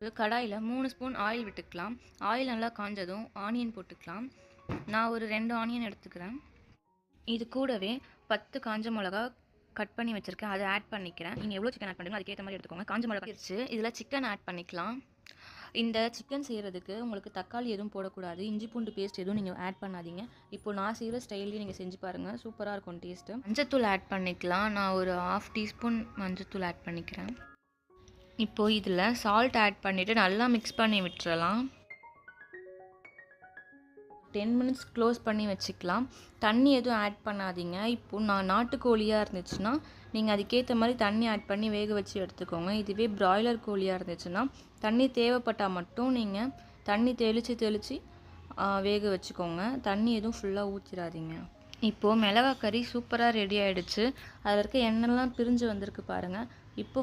ஒரு கடாயில் 3 spoon oil விட்டுக்கலாம். ஆயில் நல்லா காஞ்சதும் ஆனியன் போட்டுக்கலாம். நான் ஒரு 2 ஆனியன் எடுத்துக்கிறேன். இது கூடவே 10 காஞ்ச மிளகா கட் பண்ணி வச்சுருக்கேன், அதை ஆட் பண்ணிக்கிறேன். நீங்கள் எவ்வளோ சிக்கன் ஆட் பண்ணுறீங்களோ அதுக்கேற்ற மாதிரி எடுத்துக்கோங்க. காஞ்ச மிளகா வச்சு இதில் சிக்கன் ஆட் பண்ணிக்கலாம். இந்த சிக்கன் செய்கிறதுக்கு உங்களுக்கு தக்காளி எதுவும் போடக்கூடாது, இஞ்சி பூண்டு பேஸ்ட் எதுவும் நீங்கள் ஆட் பண்ணாதீங்க. இப்போது நான் செய்கிற ஸ்டைல்லையும் நீங்கள் செஞ்சு பாருங்கள், சூப்பராக இருக்கும் டேஸ்ட்டு. மஞ்சத்தூள் ஆட் பண்ணிக்கலாம். நான் ஒரு 1/2 டீஸ்பூன் மஞ்சத்தூள் ஆட் பண்ணிக்கிறேன். இப்போது இதில் சால்ட் ஆட் பண்ணிவிட்டு நல்லா மிக்ஸ் பண்ணி விட்டுறலாம். 10 மினிட்ஸ் க்ளோஸ் பண்ணி வச்சுக்கலாம். தண்ணி எதுவும் ஆட் பண்ணாதீங்க. இப்போது நாட்டுக்கோழியாக இருந்துச்சுன்னா நீங்கள் அதுக்கேற்ற மாதிரி தண்ணி ஆட் பண்ணி வேக வச்சு எடுத்துக்கோங்க. இதுவே பிராய்லர் கோழியாக இருந்துச்சுன்னா தண்ணி தேவைப்பட்டால் மட்டும் நீங்கள் தண்ணி தெளித்து வேக வச்சுக்கோங்க. தண்ணி எதுவும் ஃபுல்லாக ஊற்றிடாதீங்க. இப்போது மிளகாய் கறி சூப்பராக ரெடி ஆகிடுச்சு. அதில் இருக்க எண்ணெய்லாம் பிரிஞ்சு வந்திருக்கு பாருங்கள். இப்போ